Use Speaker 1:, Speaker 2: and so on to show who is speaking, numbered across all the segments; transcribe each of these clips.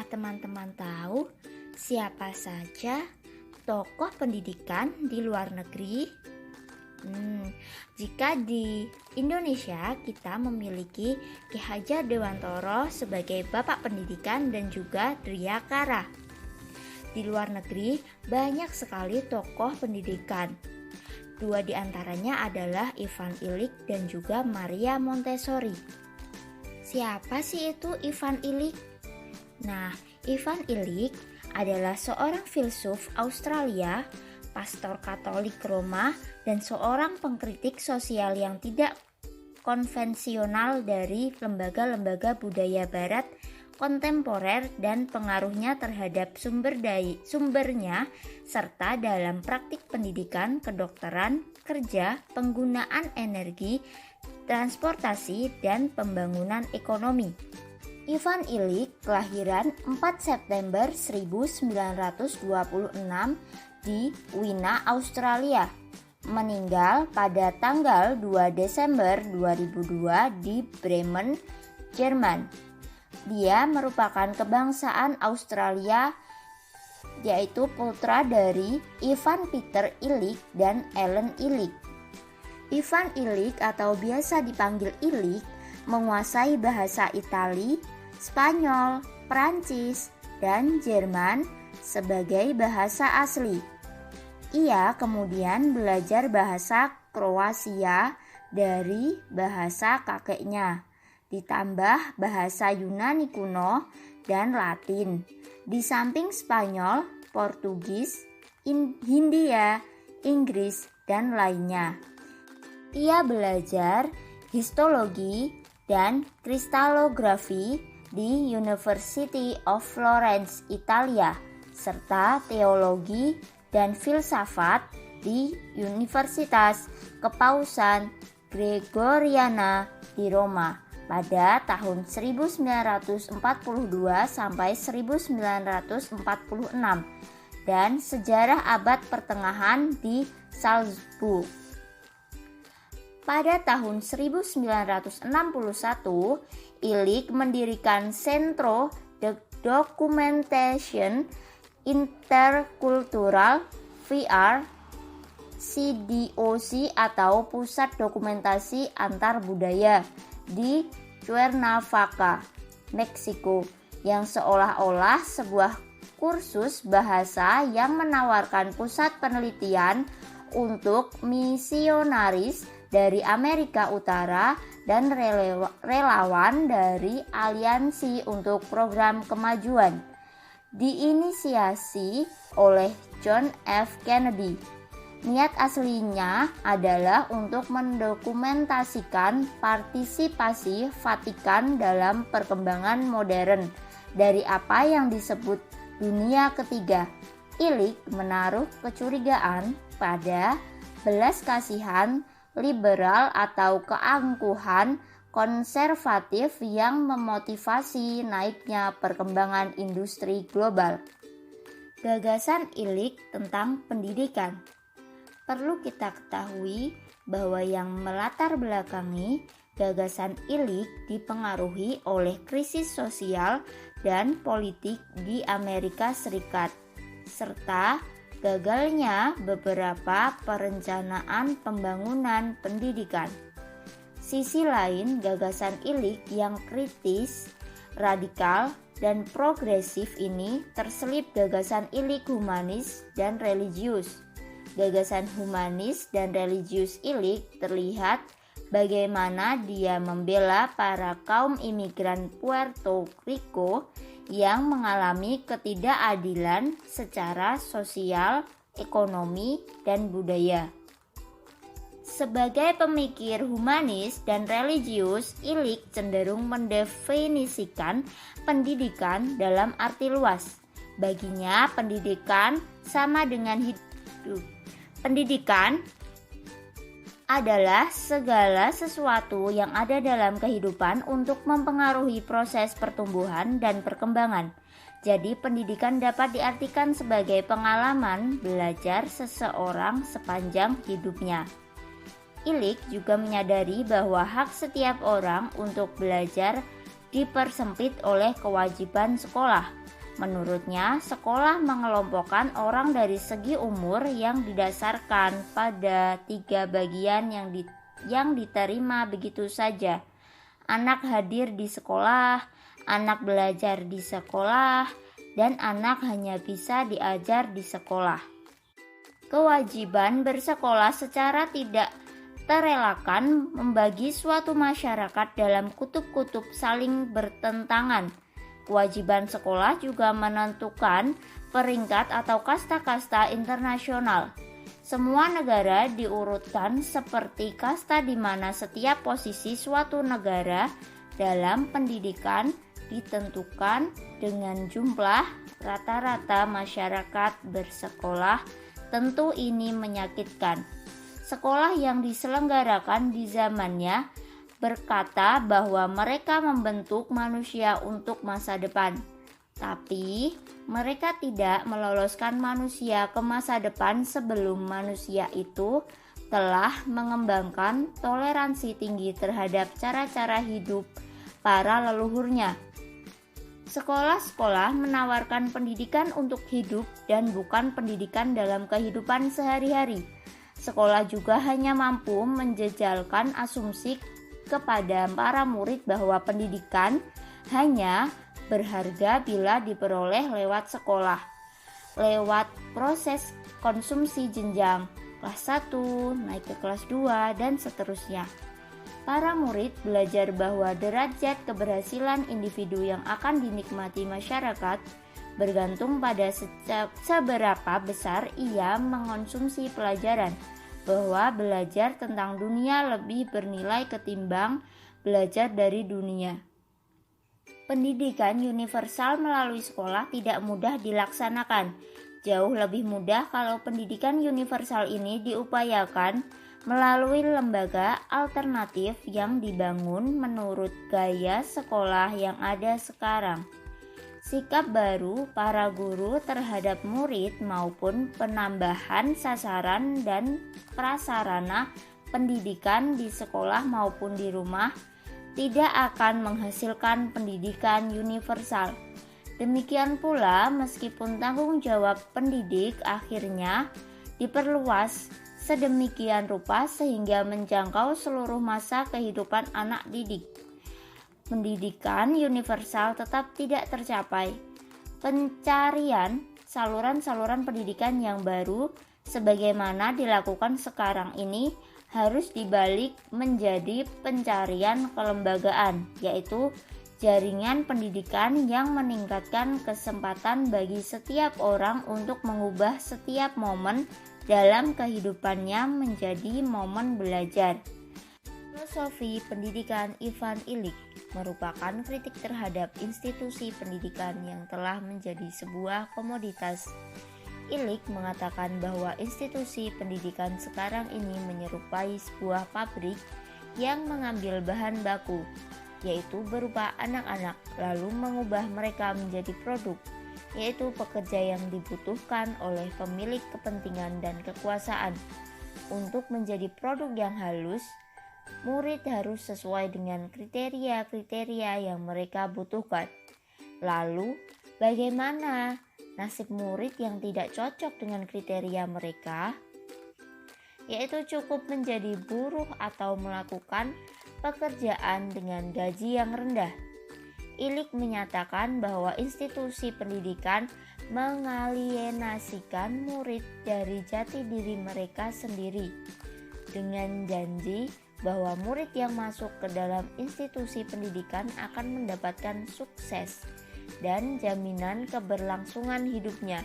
Speaker 1: teman-teman tahu siapa saja tokoh pendidikan di luar negeri? Jika di Indonesia kita memiliki Ki Hajar Dewantoro sebagai Bapak Pendidikan dan juga Driyakara. Di luar negeri banyak sekali tokoh pendidikan. Dua di antaranya adalah Ivan Illich dan juga Maria Montessori. Siapa sih itu Ivan Illich? Nah, Ivan Illich adalah seorang filsuf Australia, pastor Katolik Roma, dan seorang pengkritik sosial yang tidak konvensional dari lembaga-lembaga budaya barat kontemporer dan pengaruhnya terhadap sumbernya serta dalam praktik pendidikan, kedokteran, kerja, penggunaan energi, transportasi, dan pembangunan ekonomi. Ivan Illich kelahiran 4 September 1926 di Wina, Australia. Meninggal pada tanggal 2 Desember 2002 di Bremen, Jerman. Dia merupakan kebangsaan Australia, yaitu putra dari Ivan Peter Illich dan Ellen Illich. Ivan Illich atau biasa dipanggil Illich menguasai bahasa Itali, Spanyol, Prancis, dan Jerman sebagai bahasa asli. Ia kemudian belajar bahasa Kroasia dari bahasa kakeknya, ditambah bahasa Yunani kuno dan Latin, di samping Spanyol, Portugis, Hindia, Inggris, dan lainnya. Ia belajar histologi dan kristalografi di University of Florence, Italia, serta teologi dan filsafat di Universitas Kepausan Gregoriana di Roma pada tahun 1942 sampai 1946 dan sejarah abad pertengahan di Salzburg. Pada tahun 1961, Illich mendirikan Centro de Documentation Intercultural VR CDOC atau Pusat Dokumentasi Antar Budaya di Cuernavaca, Meksiko, yang seolah-olah sebuah kursus bahasa yang menawarkan pusat penelitian untuk misionaris dari Amerika Utara dan relawan dari Aliansi untuk Program Kemajuan, diinisiasi oleh John F. Kennedy. Niat aslinya adalah untuk mendokumentasikan partisipasi Vatikan dalam perkembangan modern dari apa yang disebut dunia ketiga. Illich menaruh kecurigaan pada belas kasihan liberal atau keangkuhan konservatif yang memotivasi naiknya perkembangan industri global. Gagasan Illich tentang pendidikan. Perlu kita ketahui bahwa yang melatar belakangi gagasan Illich dipengaruhi oleh krisis sosial dan politik di Amerika Serikat, serta gagalnya beberapa perencanaan pembangunan pendidikan. Sisi lain, gagasan Illich yang kritis, radikal, dan progresif ini terselip gagasan Illich humanis dan religius. Gagasan humanis dan religius Illich terlihat bagaimana dia membela para kaum imigran Puerto Rico yang mengalami ketidakadilan secara sosial, ekonomi, dan budaya. Sebagai pemikir humanis dan religius, Illich cenderung mendefinisikan pendidikan dalam arti luas. Baginya, pendidikan sama dengan hidup. Pendidikan adalah segala sesuatu yang ada dalam kehidupan untuk mempengaruhi proses pertumbuhan dan perkembangan. Jadi, pendidikan dapat diartikan sebagai pengalaman belajar seseorang sepanjang hidupnya. Illich juga menyadari bahwa hak setiap orang untuk belajar dipersempit oleh kewajiban sekolah. Menurutnya, sekolah mengelompokkan orang dari segi umur yang didasarkan pada 3 bagian yang diterima begitu saja. Anak hadir di sekolah, anak belajar di sekolah, dan anak hanya bisa diajar di sekolah. Kewajiban bersekolah secara tidak terelakkan membagi suatu masyarakat dalam kutub-kutub saling bertentangan. Kewajiban sekolah juga menentukan peringkat atau kasta-kasta internasional. Semua negara diurutkan seperti kasta di mana setiap posisi suatu negara dalam pendidikan ditentukan dengan jumlah rata-rata masyarakat bersekolah. Tentu ini menyakitkan. Sekolah yang diselenggarakan di zamannya berkata bahwa mereka membentuk manusia untuk masa depan. Tapi mereka tidak meloloskan manusia ke masa depan sebelum manusia itu telah mengembangkan toleransi tinggi terhadap cara-cara hidup para leluhurnya. Sekolah-sekolah menawarkan pendidikan untuk hidup dan bukan pendidikan dalam kehidupan sehari-hari. Sekolah juga hanya mampu menjejalkan asumsi kepada para murid bahwa pendidikan hanya berharga bila diperoleh lewat sekolah, lewat proses konsumsi jenjang kelas 1, naik ke kelas 2, dan seterusnya. Para murid belajar bahwa derajat keberhasilan individu yang akan dinikmati masyarakat bergantung pada seberapa besar ia mengonsumsi pelajaran, bahwa belajar tentang dunia lebih bernilai ketimbang belajar dari dunia. Pendidikan universal melalui sekolah tidak mudah dilaksanakan. Jauh lebih mudah kalau pendidikan universal ini diupayakan melalui lembaga alternatif yang dibangun menurut gaya sekolah yang ada sekarang. Sikap baru para guru terhadap murid maupun penambahan sasaran dan prasarana pendidikan di sekolah maupun di rumah tidak akan menghasilkan pendidikan universal. Demikian pula meskipun tanggung jawab pendidik akhirnya diperluas sedemikian rupa sehingga menjangkau seluruh masa kehidupan anak didik, pendidikan universal tetap tidak tercapai. Pencarian saluran-saluran pendidikan yang baru sebagaimana dilakukan sekarang ini harus dibalik menjadi pencarian kelembagaan, yaitu jaringan pendidikan yang meningkatkan kesempatan bagi setiap orang untuk mengubah setiap momen dalam kehidupannya menjadi momen belajar. Filosofi pendidikan Ivan Illich merupakan kritik terhadap institusi pendidikan yang telah menjadi sebuah komoditas. Illich mengatakan bahwa institusi pendidikan sekarang ini menyerupai sebuah pabrik yang mengambil bahan baku, yaitu berupa anak-anak, lalu mengubah mereka menjadi produk, yaitu pekerja yang dibutuhkan oleh pemilik kepentingan dan kekuasaan. Untuk menjadi produk yang halus, murid harus sesuai dengan kriteria-kriteria yang mereka butuhkan. Lalu, bagaimana nasib murid yang tidak cocok dengan kriteria mereka? Yaitu cukup menjadi buruh atau melakukan pekerjaan dengan gaji yang rendah. Illich menyatakan bahwa institusi pendidikan mengalienasikan murid dari jati diri mereka sendiri dengan janji bahwa murid yang masuk ke dalam institusi pendidikan akan mendapatkan sukses dan jaminan keberlangsungan hidupnya.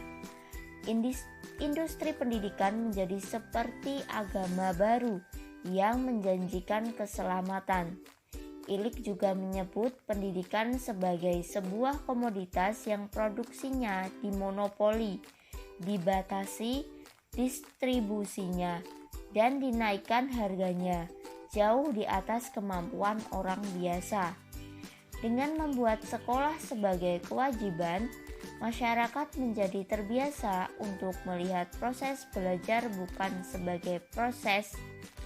Speaker 1: Industri pendidikan menjadi seperti agama baru yang menjanjikan keselamatan. Illich juga menyebut pendidikan sebagai sebuah komoditas yang produksinya dimonopoli, dibatasi distribusinya, dan dinaikkan harganya jauh di atas kemampuan orang biasa. Dengan membuat sekolah sebagai kewajiban, masyarakat menjadi terbiasa untuk melihat proses belajar bukan sebagai proses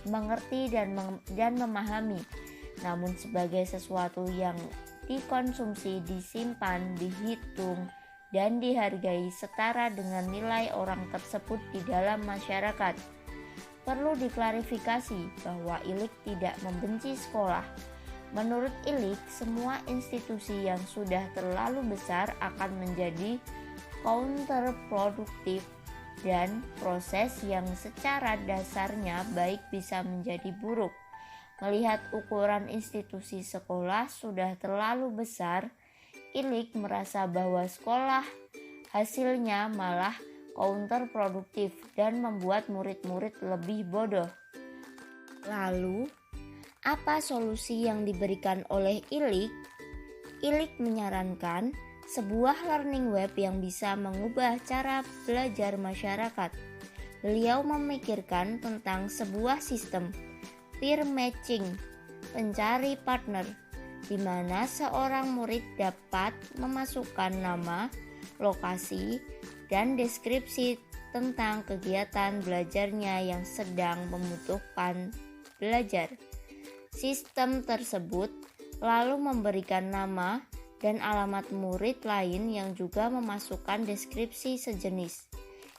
Speaker 1: mengerti dan memahami, namun sebagai sesuatu yang dikonsumsi, disimpan, dihitung, dan dihargai setara dengan nilai orang tersebut di dalam masyarakat. Perlu diklarifikasi bahwa ILIK tidak membenci sekolah. Menurut ILIK, semua institusi yang sudah terlalu besar akan menjadi counterproduktif dan proses yang secara dasarnya baik bisa menjadi buruk. Melihat ukuran institusi sekolah sudah terlalu besar, ILIK merasa bahwa sekolah hasilnya malah counterproduktif dan membuat murid-murid lebih bodoh. Lalu, apa solusi yang diberikan oleh ILIK? ILIK menyarankan sebuah learning web yang bisa mengubah cara belajar masyarakat. Beliau memikirkan tentang sebuah sistem peer matching, pencari partner, di mana seorang murid dapat memasukkan nama, lokasi, dan deskripsi tentang kegiatan belajarnya yang sedang membutuhkan belajar. Sistem tersebut lalu memberikan nama dan alamat murid lain yang juga memasukkan deskripsi sejenis.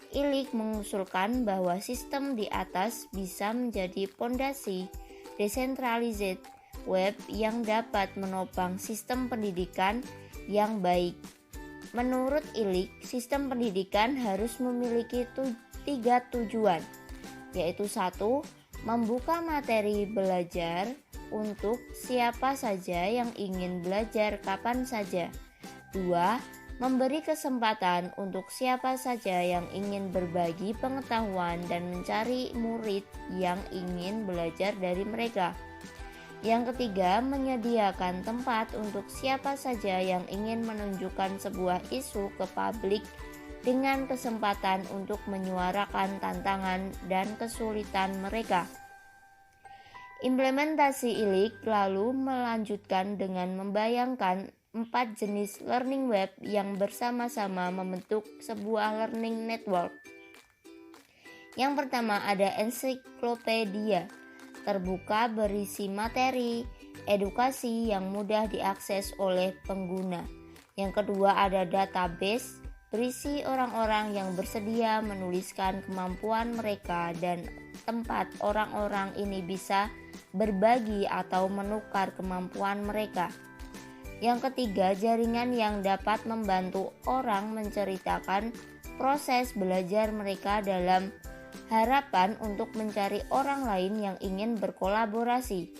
Speaker 1: ILIK mengusulkan bahwa sistem di atas bisa menjadi pondasi decentralized web yang dapat menopang sistem pendidikan yang baik. Menurut ILIK, sistem pendidikan harus memiliki 3 tujuan, yaitu 1. Membuka materi belajar untuk siapa saja yang ingin belajar kapan saja. 2. Memberi kesempatan untuk siapa saja yang ingin berbagi pengetahuan dan mencari murid yang ingin belajar dari mereka. Yang ketiga, menyediakan tempat untuk siapa saja yang ingin menunjukkan sebuah isu ke publik dengan kesempatan untuk menyuarakan tantangan dan kesulitan mereka. Implementasi ILIK lalu melanjutkan dengan membayangkan 4 jenis learning web yang bersama-sama membentuk sebuah learning network. Yang pertama ada ensiklopedia, terbuka berisi materi, edukasi yang mudah diakses oleh pengguna. Yang kedua ada database, berisi orang-orang yang bersedia menuliskan kemampuan mereka dan tempat orang-orang ini bisa berbagi atau menukar kemampuan mereka. Yang ketiga, jaringan yang dapat membantu orang menceritakan proses belajar mereka dalam harapan untuk mencari orang lain yang ingin berkolaborasi.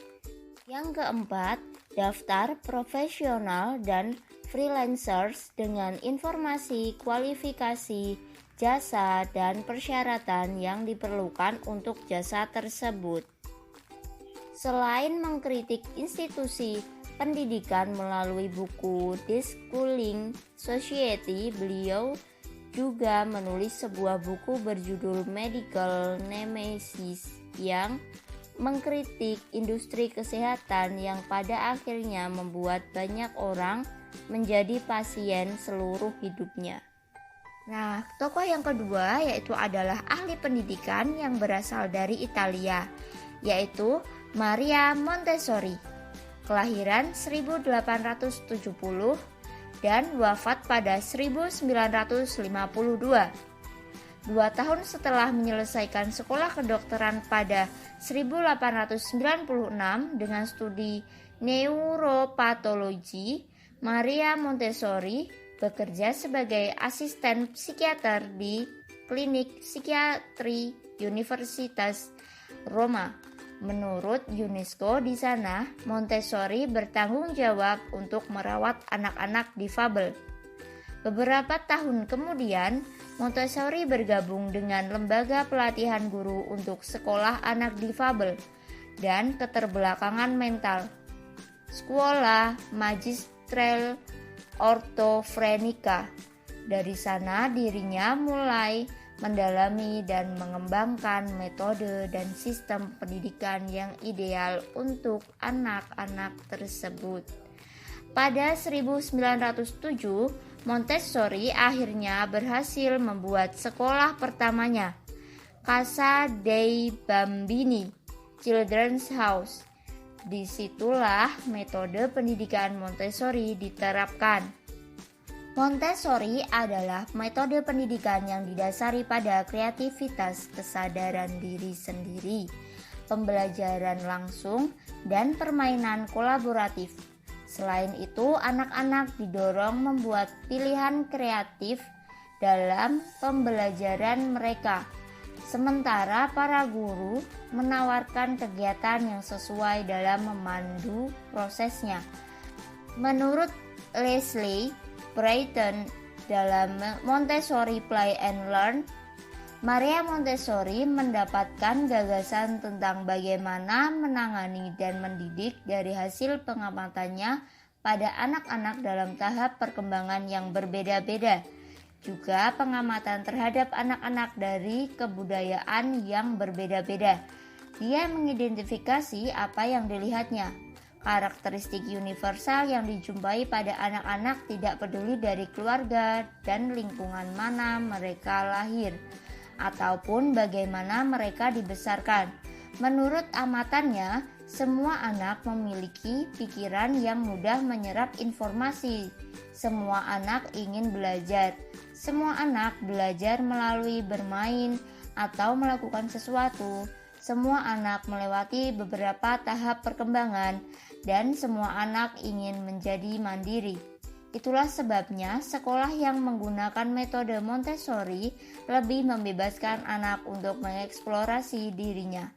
Speaker 1: Yang keempat, daftar profesional dan freelancers dengan informasi, kualifikasi, jasa, dan persyaratan yang diperlukan untuk jasa tersebut. Selain mengkritik institusi pendidikan melalui buku The Schooling Society, beliau juga menulis sebuah buku berjudul Medical Nemesis yang mengkritik industri kesehatan yang pada akhirnya membuat banyak orang menjadi pasien seluruh hidupnya. Nah, tokoh yang kedua yaitu adalah ahli pendidikan yang berasal dari Italia, yaitu Maria Montessori. Kelahiran 1870 dan wafat pada 1952. 2 tahun setelah menyelesaikan sekolah kedokteran pada 1896 dengan studi neuropatologi, Maria Montessori bekerja sebagai asisten psikiater di Klinik Psikiatri Universitas Roma. Menurut UNESCO di sana, Montessori bertanggung jawab untuk merawat anak-anak difabel. Beberapa tahun kemudian, Montessori bergabung dengan lembaga pelatihan guru untuk sekolah anak difabel dan keterbelakangan mental, Scuola Magistrale Ortofrenica. Dari sana dirinya mulai mendalami dan mengembangkan metode dan sistem pendidikan yang ideal untuk anak-anak tersebut. Pada 1907, Montessori akhirnya berhasil membuat sekolah pertamanya, Casa dei Bambini Children's House. Disitulah metode pendidikan Montessori diterapkan. Montessori adalah metode pendidikan yang didasari pada kreativitas, kesadaran diri sendiri, pembelajaran langsung, dan permainan kolaboratif. Selain itu, anak-anak didorong membuat pilihan kreatif dalam pembelajaran mereka. Sementara para guru menawarkan kegiatan yang sesuai dalam memandu prosesnya. Menurut Leslie Brighton dalam Montessori Play and Learn, Maria Montessori mendapatkan gagasan tentang bagaimana menangani dan mendidik dari hasil pengamatannya pada anak-anak dalam tahap perkembangan yang berbeda-beda. Juga pengamatan terhadap anak-anak dari kebudayaan yang berbeda-beda. Dia mengidentifikasi apa yang dilihatnya. Karakteristik universal yang dijumpai pada anak-anak tidak peduli dari keluarga dan lingkungan mana mereka lahir, ataupun bagaimana mereka dibesarkan. Menurut amatannya, semua anak memiliki pikiran yang mudah menyerap informasi. Semua anak ingin belajar. Semua anak belajar melalui bermain atau melakukan sesuatu. Semua anak melewati beberapa tahap perkembangan, dan semua anak ingin menjadi mandiri. Itulah sebabnya sekolah yang menggunakan metode Montessori lebih membebaskan anak untuk mengeksplorasi dirinya.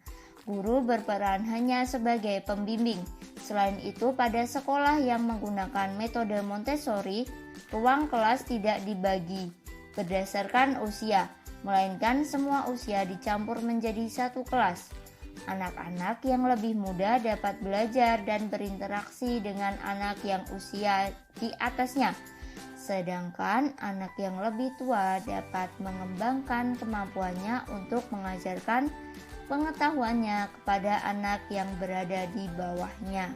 Speaker 1: Guru berperan hanya sebagai pembimbing. Selain itu, pada sekolah yang menggunakan metode Montessori, ruang kelas tidak dibagi berdasarkan usia, melainkan semua usia dicampur menjadi satu kelas. Anak-anak yang lebih muda dapat belajar dan berinteraksi dengan anak yang usia di atasnya, sedangkan anak yang lebih tua dapat mengembangkan kemampuannya untuk mengajarkan pengetahuannya kepada anak yang berada di bawahnya.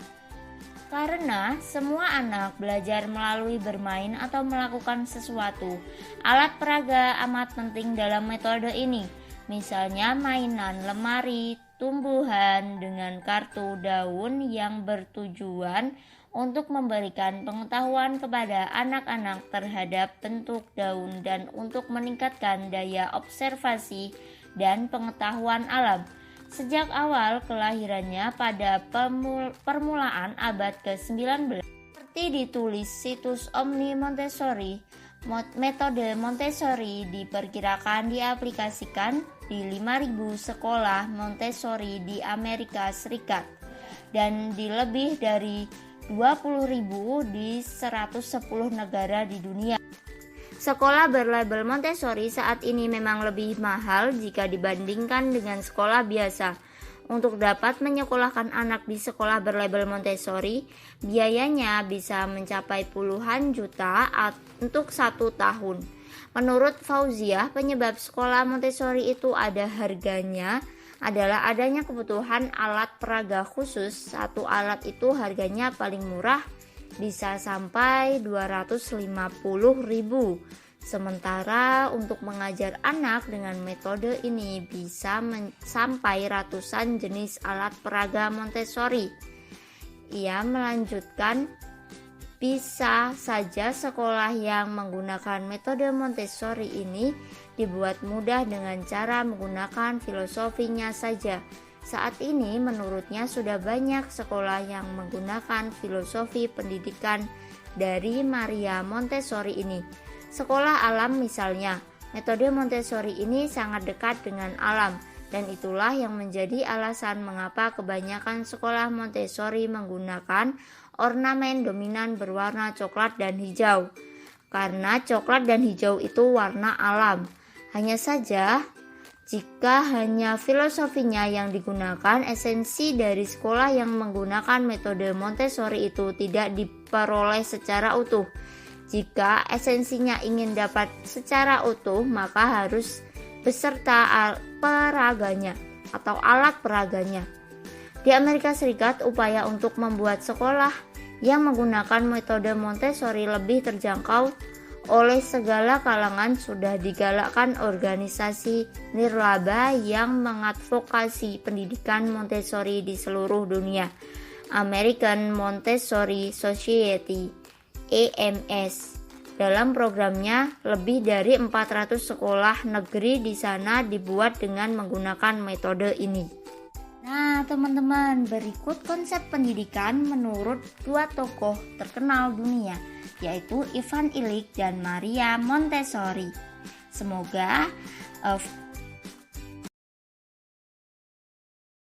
Speaker 1: Karena semua anak belajar melalui bermain atau melakukan sesuatu, alat peraga amat penting dalam metode ini. Misalnya mainan lemari, tumbuhan dengan kartu daun yang bertujuan untuk memberikan pengetahuan kepada anak-anak terhadap bentuk daun dan untuk meningkatkan daya observasi dan pengetahuan alam. Sejak awal kelahirannya pada permulaan abad ke-19, seperti ditulis situs Omni Montessori, metode Montessori diperkirakan diaplikasikan di 5.000 sekolah Montessori di Amerika Serikat dan di lebih dari 20.000 di 110 negara di dunia. Sekolah berlabel Montessori saat ini memang lebih mahal jika dibandingkan dengan sekolah biasa. Untuk dapat menyekolahkan anak di sekolah berlabel Montessori, biayanya bisa mencapai puluhan juta untuk 1 tahun. Menurut Fauziah, penyebab sekolah Montessori itu ada harganya adalah adanya kebutuhan alat peraga khusus. Satu alat itu harganya paling murah bisa sampai 250.000. Sementara untuk mengajar anak dengan metode ini bisa sampai ratusan jenis alat peraga Montessori. Ia melanjutkan, bisa saja sekolah yang menggunakan metode Montessori ini dibuat mudah dengan cara menggunakan filosofinya saja. Saat ini menurutnya sudah banyak sekolah yang menggunakan filosofi pendidikan dari Maria Montessori ini. Sekolah alam misalnya, metode Montessori ini sangat dekat dengan alam, dan itulah yang menjadi alasan mengapa kebanyakan sekolah Montessori menggunakan ornamen dominan berwarna coklat dan hijau. Karena coklat dan hijau itu warna alam. Hanya saja, jika hanya filosofinya yang digunakan, esensi dari sekolah yang menggunakan metode Montessori itu tidak diperoleh secara utuh. Jika esensinya ingin dapat secara utuh, maka harus beserta peraganya atau alat peraganya. Di Amerika Serikat, upaya untuk membuat sekolah yang menggunakan metode Montessori lebih terjangkau oleh segala kalangan sudah digalakkan organisasi nirlaba yang mengadvokasi pendidikan Montessori di seluruh dunia. American Montessori Society (AMS), Dalam programnya, lebih dari 400 sekolah negeri di sana dibuat dengan menggunakan metode ini. Nah, teman-teman, berikut konsep pendidikan menurut dua tokoh terkenal dunia, yaitu Ivan Illich dan Maria Montessori. Semoga